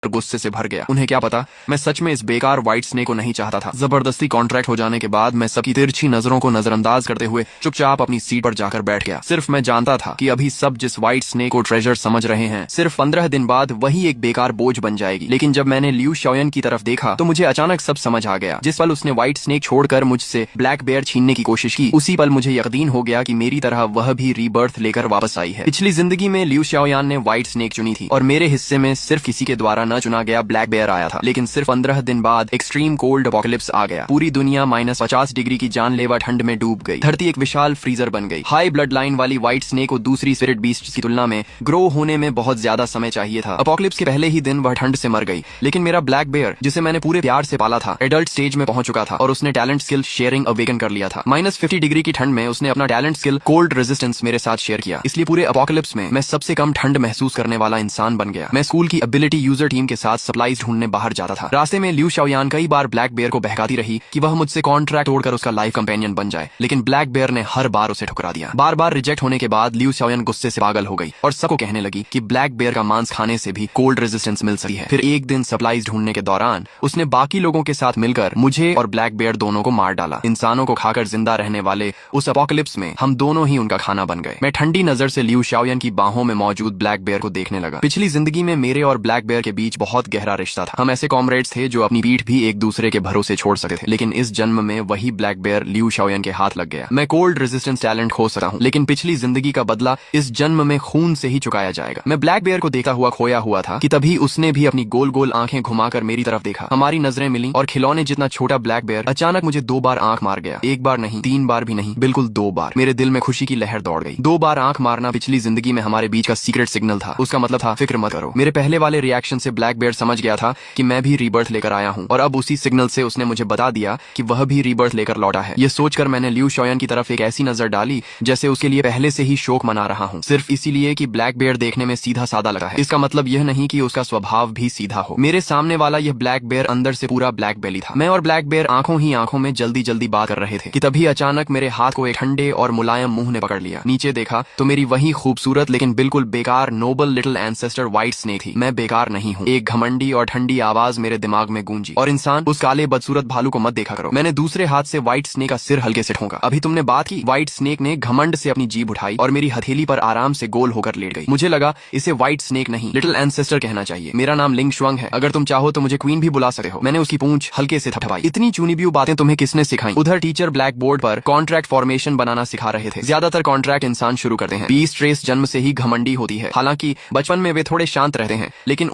गुस्से से भर गया। उन्हें क्या पता मैं सच में इस बेकार व्हाइट स्नेक को नहीं चाहता था। जबरदस्ती कॉन्ट्रैक्ट हो जाने के बाद मैं सबकी तिरछी नजरों को नजरअंदाज करते हुए चुपचाप अपनी सीट पर जाकर बैठ गया। सिर्फ मैं जानता था कि अभी सब जिस व्हाइट स्नेक को ट्रेजर समझ रहे हैं, सिर्फ 15 दिन बाद वही एक बेकार बोझ बन जाएगी। लेकिन जब मैंने लियू शाओयान की तरफ देखा तो मुझे अचानक सब समझ आ गया। जिस पल उसने व्हाइट स्नेक छोड़कर मुझसे ब्लैक बेयर छीनने की कोशिश की, उसी पल मुझे यकीन हो गया कि मेरी तरह वह भी रीबर्थ लेकर वापस आई है। पिछली जिंदगी में लियू शाओयान ने व्हाइट स्नेक चुनी थी और मेरे हिस्से में सिर्फ किसी के द्वारा न चुना गया ब्लैक बेयर आया था। लेकिन सिर्फ 15 दिन बाद एक्सट्रीम कोल्ड अपोकलिप्स आ गया। पूरी दुनिया -50 डिग्री की जानलेवा ठंड में डूब गई। धरती एक विशाल फ्रीजर बन गई। हाई ब्लड लाइन वाली व्हाइट स्नेक को दूसरी स्पिरिट बीस्ट की तुलना में ग्रो होने में बहुत ज्यादा समय चाहिए था। अपोकलिप्स के पहले ही दिन वह ठंड से मर गई। लेकिन मेरा ब्लैक बेयर, जिसे मैंने पूरे प्यार से पाला था, एडल्ट स्टेज में पहुंच चुका था और उसने टैलेंट स्किल शेयरिंग अवेकन कर लिया था। -50 डिग्री की ठंड में उसने अपना टैलेंट स्किल कोल्ड रेजिस्टेंस मेरे साथ शेयर किया। इसलिए पूरे अपोकलिप्स में मैं सबसे कम ठंड महसूस करने वाला इंसान बन गया। मैं स्कूल की एबिलिटी यूजर टीम के साथ सप्लाईज ढूंढने बाहर जाता था। रास्ते में लियू शाओयान कई बार ब्लैक बेयर को बहकाती रही कि वह मुझसे कॉन्ट्रैक्ट तोड़कर उसका लाइफ कंपेनियन बन जाए, लेकिन ब्लैक बेयर ने हर बार उसे ठुकरा दिया। बार बार रिजेक्ट होने के बाद लियू शाओयान गुस्से से पागल हो गई और सबको कहने लगी कि ब्लैक बेयर का मांस खाने से भी कोल्ड रेजिस्टेंस मिल सकती है। फिर एक दिन सप्लाईज ढूंढने के दौरान उसने बाकी लोगों के साथ मिलकर मुझे और ब्लैक बेयर दोनों को मार डाला। इंसानों को खाकर जिंदा रहने वाले उस अपोकलिप्स में हम दोनों ही उनका खाना बन गए। मैं ठंडी नजर से लियू शाओयान की बाहों में मौजूद ब्लैक बेयर को देखने लगा। पिछली जिंदगी में मेरे और ब्लैक बेयर के बीच बहुत गहरा रिश्ता था। हम ऐसे कॉमरेड्स थे जो अपनी पीठ भी एक दूसरे के भरोसे छोड़ सकते थे। लेकिन इस जन्म में वही ब्लैक बेयर लियू शाओयान के हाथ लग गया। मैं कोल्ड रेजिस्टेंस टैलेंट खो सकता हूँ, लेकिन पिछली जिंदगी का बदला इस जन्म में खून से ही चुकाया जाएगा। मैं ब्लैक बेयर को देखता हुआ खोया हुआ था कि तभी उसने भी अपनी गोल गोल आंखें घुमाकर मेरी तरफ देखा। हमारी नजरें मिली और खिलौने जितना छोटा ब्लैक बेयर अचानक मुझे 2 बार आंख मार गया। 1 बार नहीं, 3 बार भी नहीं, बिल्कुल 2 बार। मेरे दिल में खुशी की लहर दौड़ गई। 2 बार आंख मारना पिछली जिंदगी में हमारे बीच का सीक्रेट सिग्नल था। उसका मतलब था फिक्र मत करो। मेरे पहले वाले रिएक्शन से ब्लैक बेयर समझ गया था कि मैं भी रीबर्थ लेकर आया हूँ और अब उसी सिग्नल से उसने मुझे बता दिया कि वह भी रीबर्थ लेकर लौटा है। ये सोचकर मैंने लियू शाओयान की तरफ एक ऐसी नजर डाली जैसे उसके लिए पहले से ही शोक मना रहा हूँ, सिर्फ इसीलिए कि ब्लैक बेयर देखने में सीधा सादा लगा है। इसका मतलब यह नहीं कि उसका स्वभाव भी सीधा हो। मेरे सामने वाला यह ब्लैक बेयर अंदर से पूरा ब्लैक बेली था। मैं और ब्लैक बेयर आंखों ही आंखों में जल्दी जल्दी बात कर रहे थे कि तभी अचानक मेरे हाथ को एक ठंडे और मुलायम मुंह ने पकड़ लिया। नीचे देखा तो मेरी वही खूबसूरत लेकिन बिल्कुल बेकार noble little ancestor white snake थी। मैं बेकार नहीं हूँ। एक घमंडी और ठंडी आवाज मेरे दिमाग में गूंजी, और इंसान, उस काले बदसूरत भालू को मत देखा करो। मैंने दूसरे हाथ से व्हाइट स्नेक का सिर हल्के से ठोका। अभी तुमने बात की। व्हाइट स्नेक ने घमंड से अपनी जीभ उठाई और मेरी हथेली पर आराम से गोल होकर लेट गई। मुझे लगा इसे व्हाइट स्नेक नहीं, लिटिल एंसेस्टर कहना चाहिए। मेरा नाम लिंग शुआंग है। अगर तुम चाहो तो मुझे क्वीन भी बुला सकते हो। मैंने उसकी पूंछ हल्के से थपथपाई। इतनी चुनिबियू बातें तुम्हें किसने सिखाई? उधर टीचर ब्लैक बोर्ड पर कॉन्ट्रैक्ट फॉर्मेशन बनाना सिखा रहे थे। ज्यादातर कॉन्ट्रैक्ट इंसान शुरू करते हैं। बीस्ट रेस जन्म से ही घमंडी होती है। हालांकि बचपन में वे थोड़े शांत रहते हैं, लेकिन